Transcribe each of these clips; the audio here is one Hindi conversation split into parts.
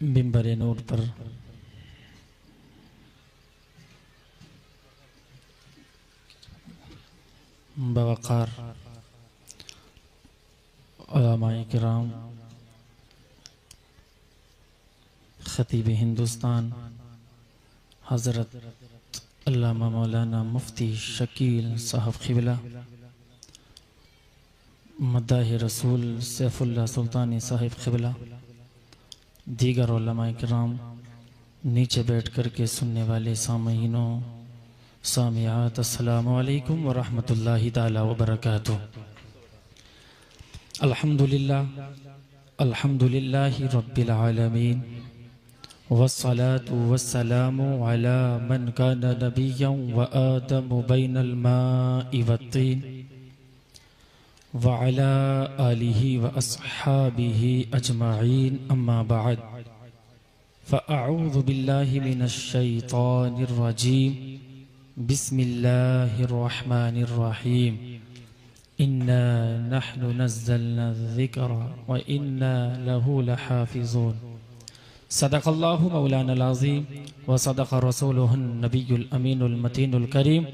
मिंबर नूर पर बवक़ार उलमाए किराम, ख़तीब हिंदुस्तान हज़रत अल्लामा मौलाना मुफ्ती शकील साहब क़िबला, मद्दाह रसूल सैफुल्लाह सुल्तानी साहिब क़िबला, दीगर उलमाए किराम, नीचे बैठ कर के सुनने वाले सामीनों सामियात, अस्सलामु अलैकुम व रहमतुल्लाहि ताला व बरकातुहू। अल्हम्दुलिल्लाहि रब्बिल आलमीन वस्सलातु वस्सलामु अला मन काना नबिय्यन व आदमु बैनल माइ वत्तीन व अला आलिहि व अस्हाबिहि अजमाइन, अम्मा बाद फ़अऊज़ु बिल्लाहि मिनश शैतानिर रजीम, बिस्मिल्लाहिर रहमानिर रहीम। इन्ना नहनु नज़्ज़लना ज़िक्रा व इन्ना लहू लहाफ़िज़ून। सदक़ल्लाहु मौलानल अज़ीम व सदक़ रसूलुहुन नबियुल अमीनुल मतीनुल करीम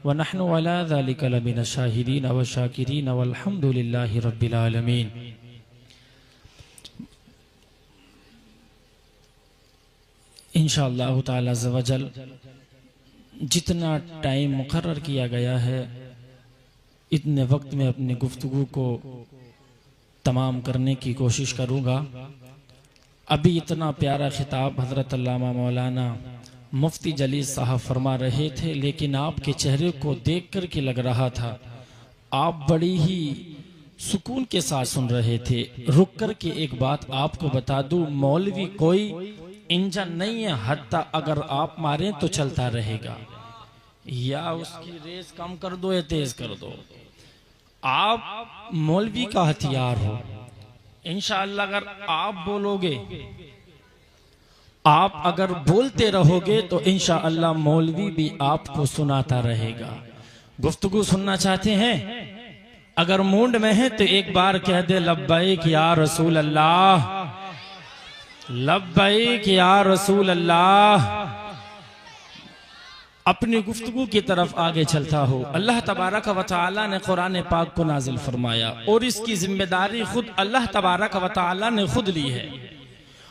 व नहनु अला ज़ालिका लमिन शाहिदीन व शाकिरीन वल्हम्दुलिल्लाहि रब्बिल आलमीन। इंशाअल्लाह ताला अज़्ज़ व जल जितना टाइम मुकर्रर किया गया है, इतने वक्त में अपनी गुफ्तगू को तमाम करने की कोशिश करूँगा। अभी इतना प्यारा खिताब हज़रत अल्लामा मौलाना मुफ्ती जलील साहब फरमा रहे थे, लेकिन आपके चेहरे को देख कर के लग रहा था आप बड़ी ही सुकून के साथ सुन रहे थे। रुक कर के एक बात आपको बता दूं, मौलवी कोई इंजन नहीं है, हत्ता अगर आप मारें तो चलता रहेगा, या उसकी रेस कम कर दो या तेज कर दो। आप मौलवी का हथियार हो। इंशाअल्लाह अगर आप बोलोगे, आप अगर बोलते रहोगे तो इंशाअल्लाह मौलवी भी आपको सुनाता रहेगा। गुफ्तगू सुनना चाहते हैं? अगर मूड में है तो एक बार कह दे लब्बैक या रसूल अल्लाह, लब्बैक या रसूल अल्लाह। अपनी गुफ्तगू की तरफ आगे चलता हो। अल्लाह तबारक व तआला ने कुरान पाक को नाजिल फरमाया और इसकी जिम्मेदारी खुद अल्लाह तबारक व तआला ने खुद ली है।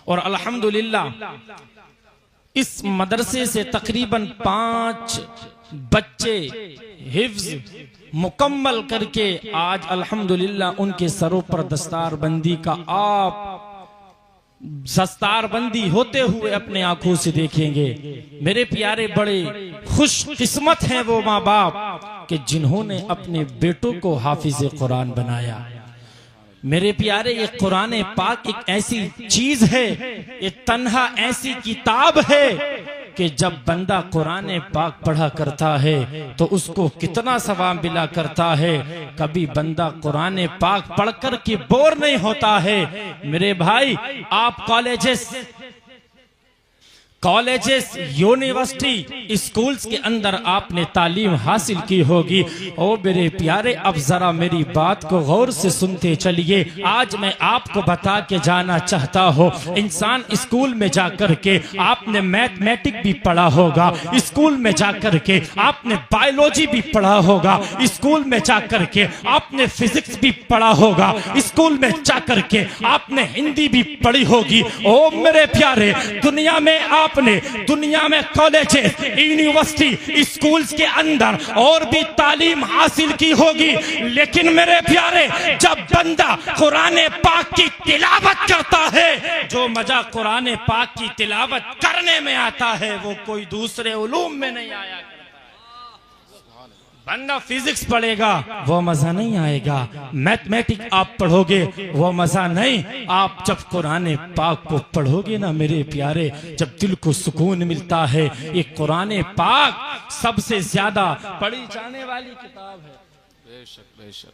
और अल्हम्दुलिल्लाह इस मदरसे से तकरीबन 5 बच्चे हिफ्ज मुकम्मल करके आज अल्हम्दुलिल्लाह उनके सरों पर दस्तारबंदी का आप दस्तारबंदी होते हुए अपने आंखों से देखेंगे। मेरे प्यारे, बड़े खुश किस्मत हैं वो माँ बाप कि जिन्होंने अपने बेटों को हाफिज कुरान बनाया। मेरे प्यारे, ये कुरान पाक एक ऐसी चीज है, ये तन्हा ऐसी किताब है कि जब बंदा कुरान पाक पढ़ा करता है तो उसको कितना सवाब मिला करता है। कभी बंदा कुरान पाक पढ़कर के बोर नहीं होता है। मेरे भाई, आप कॉलेजेस, यूनिवर्सिटी, स्कूल्स के अंदर आपने तालीम हासिल की होगी। ओ मेरे प्यारे, अब जरा मेरी बात को गौर से सुनते चलिए। आज मैं आपको बता के जाना चाहता हूँ, इंसान स्कूल में जाकर के आपने मैथमेटिक्स भी पढ़ा होगा, स्कूल में जाकर के आपने बायोलॉजी भी पढ़ा होगा, स्कूल में जाकर के आपने फिजिक्स भी पढ़ा होगा, स्कूल में जाकर के आपने हिंदी भी पढ़ी होगी। ओ मेरे प्यारे, दुनिया में कॉलेजेस, यूनिवर्सिटी, स्कूल्स के अंदर और भी तालीम हासिल की होगी, लेकिन मेरे प्यारे, जब बंदा कुरान पाक की तिलावत करता है, जो मजा कुरान पाक की तिलावत करने में आता है वो कोई दूसरे उलूम में नहीं आया। बंदा फिजिक्स पढ़ेगा वो मजा नहीं आएगा, मैथमेटिक्स आप पढ़ोगे वो मजा नहीं। आप जब कुरान पाक को पढ़ोगे ना मेरे प्यारे, जब दिल को सुकून मिलता है। ये कुरान पाक सबसे ज्यादा पढ़ी जाने वाली किताब है। बेशक बेशक।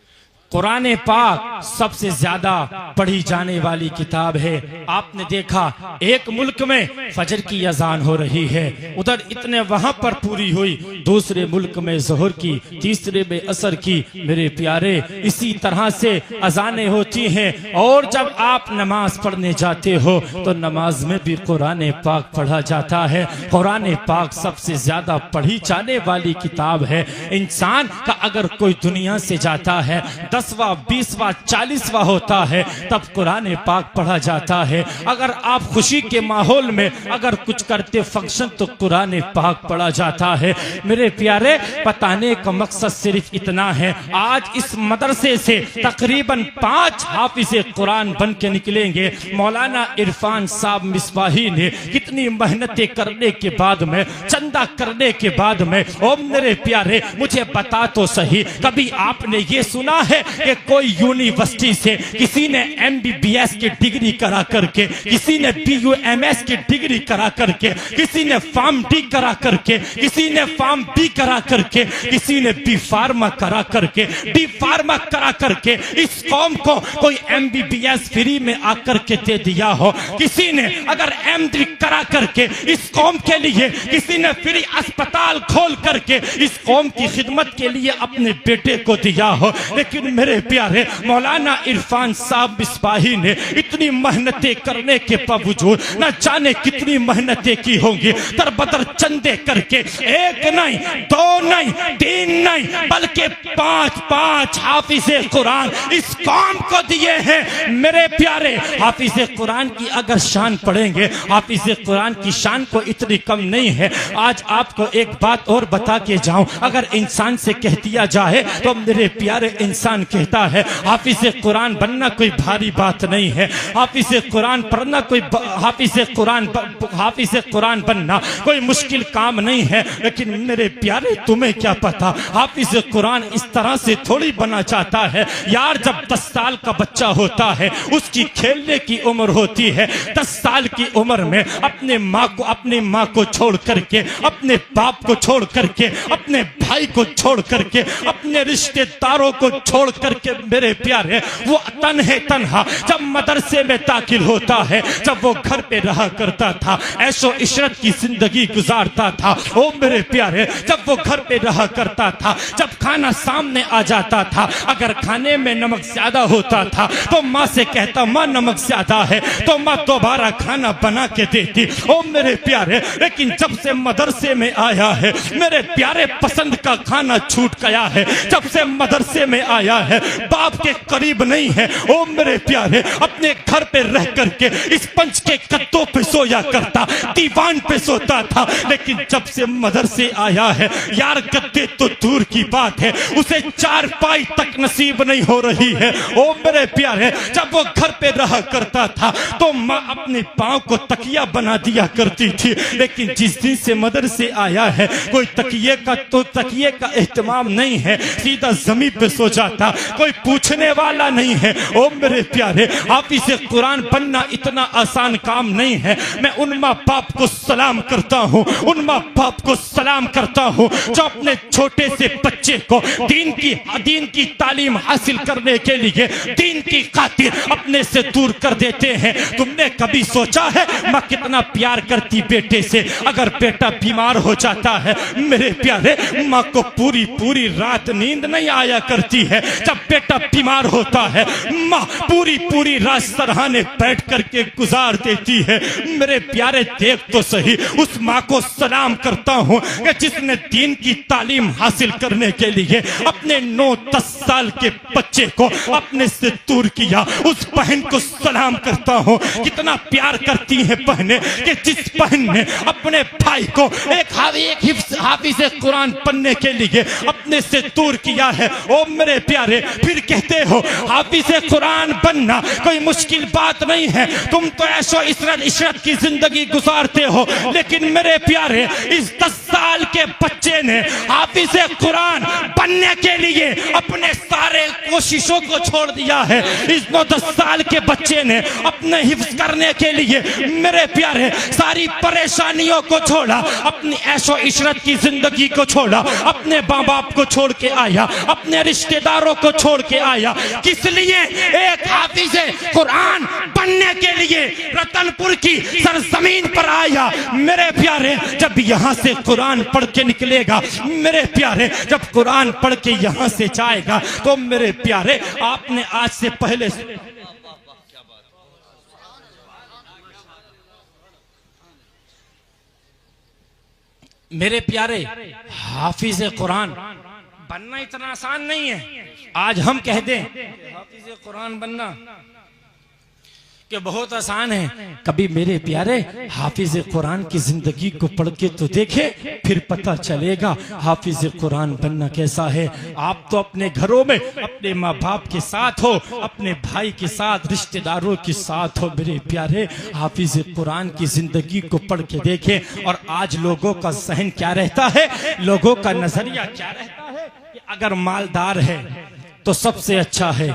कुरान पाक सबसे ज्यादा पढ़ी जाने वाली किताब है। आपने देखा एक मुल्क में फजर की अजान हो रही है, उधर इतने वहां पर पूरी हुई, दूसरे मुल्क में ज़ोहर की, तीसरे में असर की। मेरे प्यारे, इसी तरह से अजानें होती हैं। और जब आप नमाज पढ़ने जाते हो तो नमाज में भी कुरान पाक पढ़ा जाता है। कुरान पाक सबसे ज्यादा पढ़ी जाने वाली किताब है। इंसान का अगर कोई दुनिया से जाता है 10वां 20वां 40वां होता है तब कुरान पाक पढ़ा जाता है। अगर आप खुशी के माहौल में अगर कुछ करते फंक्शन तो कुरान पाक पढ़ा जाता है। मेरे प्यारे, बताने का मकसद सिर्फ इतना है, आज इस मदरसे से तकरीबन 5 हाफिज़े कुरान बन के निकलेंगे। मौलाना इरफान साहब मिसबाही ने कितनी मेहनतें करने के बाद में, चंदा करने के बाद में, ओ मेरे प्यारे मुझे बता तो सही, कभी आपने ये सुना है कि कोई यूनिवर्सिटी से किसी ने MBBS की डिग्री करा करके, किसी ने BUMS की डिग्री करा करके, किसी ने फार्म डी करा करके, किसी ने फार्म बी करा करके, किसी ने बी फार्मा करा करके, डी फार्मा करा करके इस कौम को कोई MBBS फ्री में आकर के दे दिया हो, किसी ने अगर MD करा करके इस कौम के लिए, किसी ने फ्री अस्पताल खोल करके इस कौम की खिदमत के लिए अपने बेटे को दिया हो। लेकिन मेरे प्यारे मौलाना इरफान साहब मिसबाही ने इतनी मेहनतें करने के बावजूद न जाने कितनी मेहनतें की होंगी, तरबतर चंदे करके, एक नहीं, 2 नहीं, 3 नहीं, बल्कि 5 हाफिज़े कुरान इस कौम को दिए हैं। मेरे प्यारे, हाफिज़े कुरान की अगर शान पढ़ेंगे, हाफिज़े कुरान की शान को इतनी कम नहीं है। आज आपको एक बात और बता के जाऊं, अगर इंसान से कह दिया जाए तो मेरे प्यारे इंसान कहता है हाफिज़े कुरान बनना कोई भारी बात नहीं है, हाफिज़े कुरान पढ़ना कोई, हाफिज़े कुरान बनना कोई मुश्किल काम नहीं है। लेकिन मेरे प्यारे, तुम्हें क्या पता हाफिज़े कुरान इस तरह से थोड़ी बना जाता है यार। जब 10 साल का बच्चा होता है, उसकी खेलने की उम्र होती है, 10 साल की उम्र में अपनी माँ को छोड़ करके, अपने बाप को छोड़ करके, अपने भाई को छोड़ करके, अपने रिश्तेदारों को छोड़ करके, मेरे प्यारे वो तन्हा जब मदरसे में दाखिल होता है, जब वो घर पे रहा करता था, ऐशो इशरत की जिंदगी गुजारता था, ओ मेरे प्यारे जब वो घर पे रहा करता था, जब खाना सामने आ जाता था, अगर खाने में नमक ज्यादा होता था तो माँ से कहता माँ नमक ज्यादा है, तो माँ दोबारा खाना बना के देती। ओ मेरे प्यारे, लेकिन जब से मदरसे में आया है मेरे प्यारे, पसंद का खाना छूट गया है। जब से मदरसे में आया है, बाप के करीब नहीं है, ओ मेरे प्यारे अपने घर पे रह करके इस पंच के कत्तों पे सोया करता, दीवान पे सोता था। लेकिन जब से मदरसे आया है यार, गद्दे तो दूर की बात है, उसे 4 पाई तक नसीब नहीं हो रही है। ओ मेरे प्यारे, जब वो घर पे रहा करता था तो माँ अपने पाँव को तकिया बना दिया करती थी। लेकिन जिस दिन से मदरसे आया है, कोई तकिए का एहतमाम नहीं है, सीधा जमीन पे सो जाता, कोई पूछने वाला नहीं है। ओ मेरे प्यारे, हाफिज़े कुरान बनना इतना आसान काम नहीं है। मैं उन माँ बाप को सलाम करता हूँ, उन माँ बाप को सलाम करता हूँ जो अपने छोटे से बच्चे को दीन की तालीम हासिल करने के लिए दीन की खातिर अपने से दूर कर देते हैं। तुमने कभी सोचा है माँ कितना प्यार करती बेटे से? अगर बेटा बीमार हो जाता है मेरे प्यारे, माँ को पूरी रात नींद नहीं आया करती है। जब बेटा बीमार होता है, माँ पूरी रात सरहाने बैठ करके गुजार देती है। मेरे प्यारे, देख तो सही, उस माँ को सलाम करता हूँ कि जिसने दीन की तालीम हासिल करने के लिए अपने 9-10 साल के बच्चे को अपने से दूर किया। उस बहन को सलाम करता हूँ, कितना प्यार करती है बहनें कि जिस बहन ने अपने भाई को एक हाफिज़े कुरान पढ़ने के लिए अपने से दूर किया है। ओ मेरे प्यारे, फिर कहते हो हाफिज़े कुरान बनना कोई मुश्किल बात नहीं है, तुम तो ऐशो इशरत की जिंदगी गुजारते हो। लेकिन मेरे प्यारे, इस 10 साल के बच्चे ने हाफिज़े कुरान बनने के लिए अपने सारे कोशिशों को छोड़ दिया है। इस 9-10 साल के बच्चे ने अपने हिफ्ज करने के लिए मेरे प्यारे सारी परेशानियों को छोड़ा, अपनी ऐशो इशरत की जिंदगी को छोड़ा, अपने माँ बाप को छोड़ के आया, अपने रिश्तेदारों को छोड़ के आया। किस लिए? एक हाफिज कुरान बनने के लिए रतनपुर की सरजमीन पर आया। मेरे प्यारे, जब यहाँ से कुरान पढ़ के निकलेगा, मेरे प्यारे, जब कुरान पढ़ के यहाँ से जाएगा, तो मेरे प्यारे, आपने आज से पहले मेरे प्यारे, हाफिज कुरान बनना इतना आसान नहीं है। आज हम कह दें हाफिज कुरान बनना कि बहुत आसान है, कभी मेरे प्यारे हाफिज कुरान की जिंदगी को पढ़ के तो देखे, फिर पता चलेगा हाफिज कुरान बनना कैसा है। आप तो अपने घरों में अपने माँ बाप के साथ हो, अपने भाई के साथ, रिश्तेदारों के साथ हो, मेरे प्यारे हाफिज कुरान की जिंदगी को पढ़ के देखे। और आज लोगों का जहन क्या रहता है, लोगों का नजरिया क्या रहता है कि अगर मालदार है तो सबसे अच्छा है,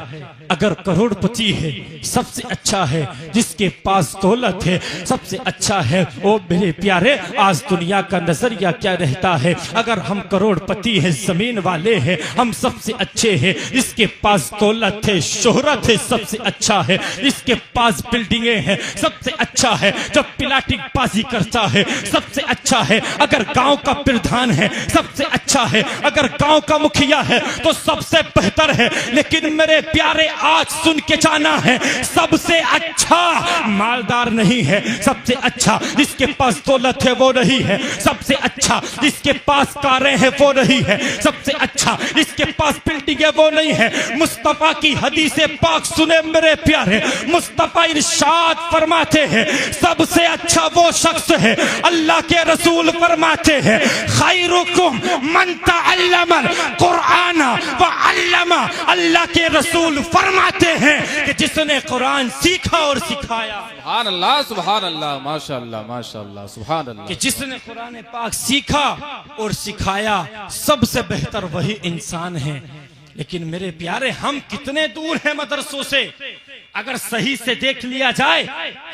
अगर करोड़पति है सबसे अच्छा है, जिसके पास दौलत है सबसे अच्छा है। ओ मेरे प्यारे, आज दुनिया का नजरिया क्या रहता है, अगर हम करोड़पति हैं, जमीन वाले हैं, हम सबसे अच्छे हैं, जिसके पास दौलत है, शोहरत है, सबसे अच्छा है, जिसके पास बिल्डिंगे हैं सबसे अच्छा है, जब पिलाटिक बाजी करता है सबसे अच्छा है, अगर गांव का प्रधान है सबसे अच्छा है, अगर गांव का मुखिया है तो सबसे बेहतर है। लेकिन मेरे प्यारे, आज सुन के जाना है, सबसे अच्छा मालदार नहीं है, सबसे अच्छा जिसके पास दौलत है वो नहीं है, सबसे अच्छा जिसके पास कारें हैं वो नहीं है, सबसे अच्छा जिसके पास बिल्डिंग है वो नहीं है। मुस्तफा की हदीस पाक सुने मेरे प्यारे, मुस्तफा इरशाद फरमाते हैं सबसे अच्छा वो शख्स है, अल्लाह के रसूल फरमाते हैं खैरुकुम मन तअल्लमल कुरान व अल्लमा, अल्लाह के रसूल फरमाते हैं कि जिसने कुरान सीखा और सिखाया। सुभान अल्लाह, सुभान अल्लाह, माशाअल्लाह, माशाअल्लाह, सुभान अल्लाह। कि जिसने कुरान पाक सीखा और सिखाया, सबसे बेहतर वही इंसान है। लेकिन मेरे प्यारे, हम कितने दूर हैं मदरसों से। अगर सही से देख लिया जाए,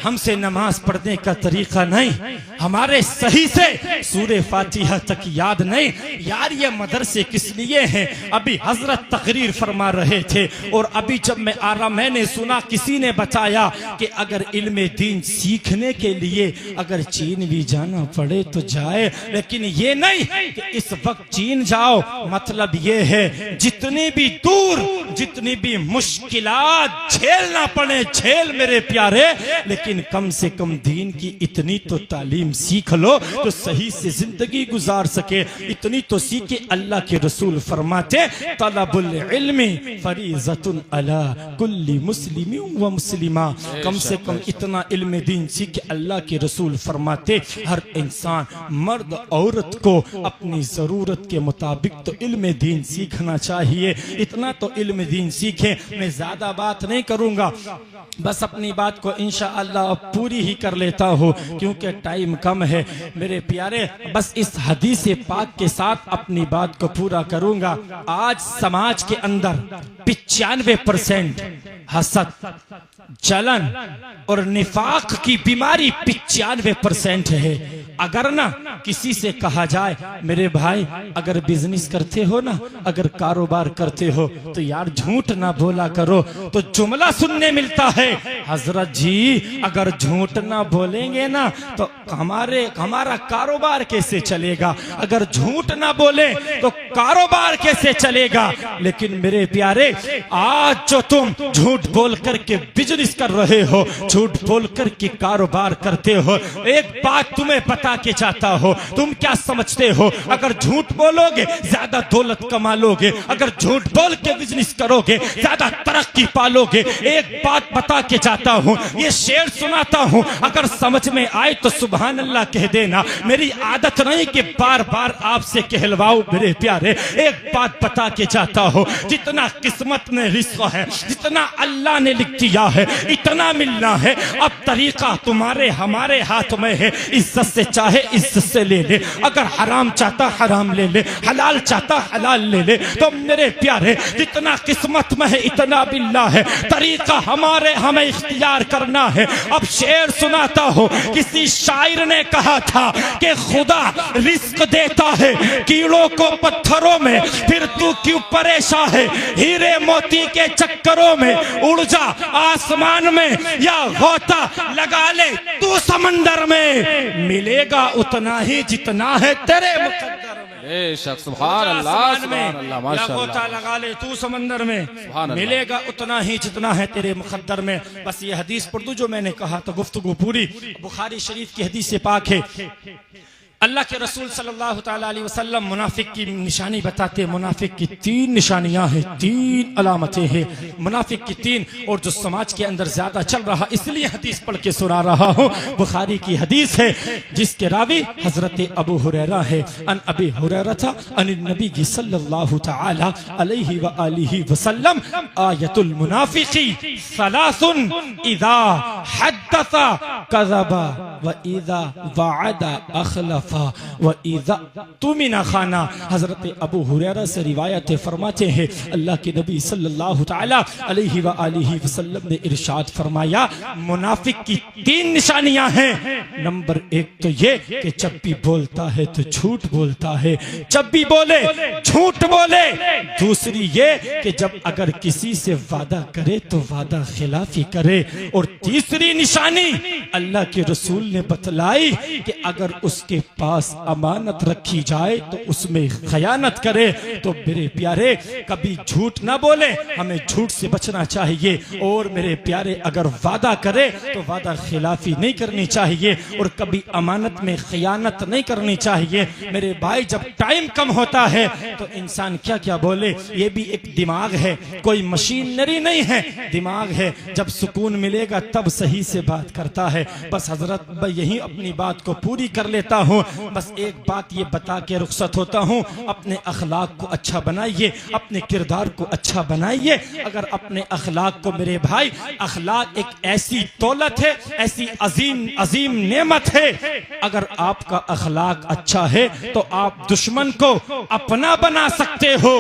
हमसे नमाज पढ़ने का तरीका नहीं, हमारे सही से सूरे फातिहा तक याद नहीं। यार ये मदरसे किस लिए हैं? अभी हजरत तकरीर फरमा रहे थे और अभी जब मैं आ रहा, मैंने सुना किसी ने बताया कि अगर इल्मे दीन सीखने के लिए अगर चीन भी जाना पड़े तो जाए, लेकिन ये नहीं कि इस वक्त चीन जाओ। मतलब ये है जितनी भी दूर, जितनी भी मुश्किलात झेलना पड़े झेल मेरे प्यारे, लेकिन कम से कम दीन की इतनी तो तालीम सीख लो तो सही से जिंदगी गुजार सके। इतनी तो सीखे। अल्लाह के रसूल फरमाते तलबुल इल्मी फरीज़तुन अला कुल्ली मुस्लिमिन व मुस्लिमा। कम से कम इतना इल्म दीन सीखे। अल्लाह के रसूल फरमाते हर इंसान, मर्द औरत को अपनी जरूरत के मुताबिक तो इल्म दीन सीखना चाहिए। इतना तो इल्म दीन सीखे। मैं ज्यादा बात नहीं करूंगा, बस अपनी बात को इंशाअल्लाह पूरी ही कर लेता हूँ क्योंकि टाइम कम है मेरे प्यारे। बस इस हदीस पाक के साथ अपनी बात को पूरा करूंगा। आज समाज के अंदर 95% हसद, जलन और निफाक की बीमारी 95% है। अगर ना किसी से कहा जाए मेरे भाई अगर बिजनेस करते हो ना, अगर कारोबार करते हो तो यार झूठ ना बोला करो, तो जुमला सुनने मिलता है हजरत जी अगर झूठ ना बोलेंगे ना तो हमारा कारोबार कैसे चलेगा, अगर झूठ ना बोले तो कारोबार कैसे चलेगा। लेकिन मेरे प्यारे आज जो तुम झूठ बोल करके बिजनेस कर रहे हो, झूठ बोल करके कारोबार करते हो, एक बात तुम्हें बता के जाता हो, तुम क्या समझते हो अगर झूठ बोलोगे ज्यादा दौलत कमा लोगे, अगर झूठ बोल के बिजनेस करोगे ज्यादा तरक्की पालोगे। एक बात बता के जाता हूँ, ये शेर सुनाता हूँ, अगर समझ में आए तो सुभान अल्लाह कह देना। मेरी आदत नहीं कि बार बार आपसे कहलवाऊं मेरे प्यारे। एक बात बता के जाता हूँ, जितना किस्मत में रिस्क है, जितना अल्लाह ने लिख दिया है इतना मिलना है। अब तरीका तुम्हारे हमारे हाथ में है, इज्जत से चाहे इज्जत से ले ले, अगर हराम चाहता हराम ले ले, हलाल चाहता हलाल ले ले। तो मेरे प्यारे जितना किस्मत में है इतना बिल्ला है, तरीका हमें इख्तियार करना है। अब शेर सुनाता हो, किसी शायर ने कहा था कि खुदा रिस्क देता है कीड़ों को पत्थरों में, फिर तू क्यों परेशान है हीरे मोती के चक्करों में। उड़ जा आसमान में या गोता लगा ले तू समंदर में, मिलेगा उतना ही जितना है तेरे मुकद्दर में। बेशक सुभान अल्लाह सुभान अल्लाह या माशाअल्लाह। गोता लगा ले तू समंदर में, मिलेगा उतना ही जितना है तेरे मुकद्दर में। बस ये हदीस पढ़ दूं जो मैंने कहा तो गुफ्तगू पूरी। बुखारी शरीफ की हदीस से पाक है। अल्लाह के रसूल सल्लल्लाहु ताला अलैहि वसल्लम मुनाफिक की निशानी बताते। मुनाफिक की 3 निशानियां हैं, 3 अलामतें हैं मुनाफिक की 3, और जो समाज के अंदर ज्यादा चल रहा इसलिए हदीस पढ़ के सुना रहा हूं। बुखारी की हदीस है जिसके रावी हजरत अबू हुरैरा है। अन अबी हुरैरा था अन नबी सल्लल्लाहु ताला अलैहि व आलिहि वसल्लम आयतुल मुनाफिकी सलासुन इज़ा हद्दसा कज़बा व इज़ा वअदा अखलफ व इज़ा तुमिना खाना। हजरत अबू हुरैरा से रिवायत फरमाते हैं अल्लाह के नबी सल्लल्लाहु ताला अलैहि व आलिहि वसल्लम ने इरशाद फरमाया मुनाफिक की 3 निशानियां हैं। नंबर 1 तो ये कि जब भी बोलता है तो झूठ बोलता है, जब भी बोले झूठ बोले। दूसरी ये कि जब अगर किसी से वादा करे तो वादा खिलाफी करे। और तीसरी निशानी अल्लाह के रसूल ने बतलाई कि अगर उसके पास अमानत रखी जाए तो उसमें खयानत करे। तो मेरे प्यारे कभी झूठ ना बोले, हमें झूठ से बचना चाहिए। और मेरे प्यारे अगर वादा करे तो वादा खिलाफी नहीं करनी चाहिए, और कभी अमानत में खयानत नहीं करनी चाहिए। मेरे भाई जब टाइम कम होता है तो इंसान क्या क्या बोले, ये भी एक दिमाग है, कोई मशीनरी नहीं है, दिमाग है। जब सुकून मिलेगा तब सही से बात करता है। बस हजरत मैं यही अपनी बात को पूरी कर लेता हूँ। बस एक बात ये बता के रुखसत होता हूँ, अपने अखलाक को अच्छा बनाइए, अपने किरदार को अच्छा बनाइए। अगर अपने अखलाक को, मेरे भाई अखलाक एक ऐसी दौलत है, ऐसी अजीम नेमत है। अगर आपका अखलाक अच्छा है तो आप दुश्मन को अपना बना सकते हो।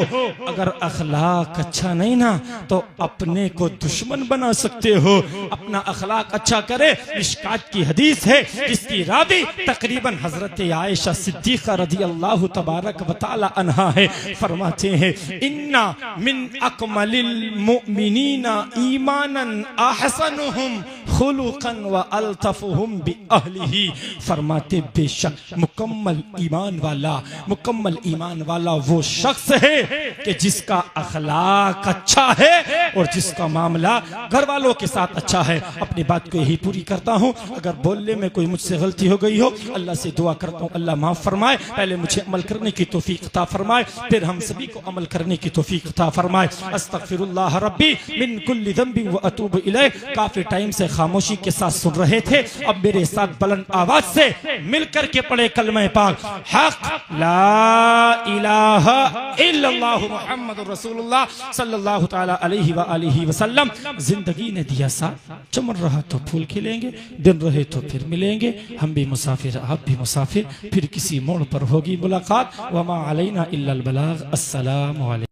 अगर अखलाक अच्छा नहीं ना तो अपने को दुश्मन बना सकते हो। अपना अखलाक अच्छा करे। मिशकात की हदीस है जिसकी रावी तकरीबन हजरत आयशा सिद्दीका रज़ी अल्लाह तबारक व तआला अन्हा है। फरमाते हैं इन्ना मिन अकमलिल मुमिनीना ईमानन अहसनुहुम खुलुकन व अल्तफुहुम बि अहलिही। फरमाते बेशक मुकम्मल ईमान वाला वो शख्स है कि जिसका अखलाक अच्छा है और जिसका मामला घर वालों के साथ अच्छा है। अपनी बात को यही पूरी करता हूँ। अगर बोलने में कोई मुझसे गलती हो गई हो अल्लाह से दुआ करता हूँ अल्लाह माफ फरमाए। पहले मुझे अमल करने की तौफीक अता फरमाए, फिर हम सभी को अमल करने की तौफीक अता फरमाए। अस्तगफिरुल्लाह रब्बी मिन कुल्ली ज़ंबि व अतूबु इलैह। काफी टाइम से खामोशी के साथ सुन रहे थे, अब मेरे साथ बुलंद आवाज से मिलकर के पढ़े कलमा पाक हक ला इलाहा इल्लल्लाह मुहम्मदुर रसूलुल्लाह सल्लल्लाहु ताला अलैहि व आलिहि वसल्लम। जिंदगी ने दिया साथ, चमन रहा तो फूल खिलेंगे, दिन रहे तो फिर मिलेंगे। हम भी मुसाफिर आप भी मुसाफिर, फिर किसी मोड़ पर होगी मुलाकात। वमा अलैना इल्लल बलाग। अस्सलामु अलैकुम।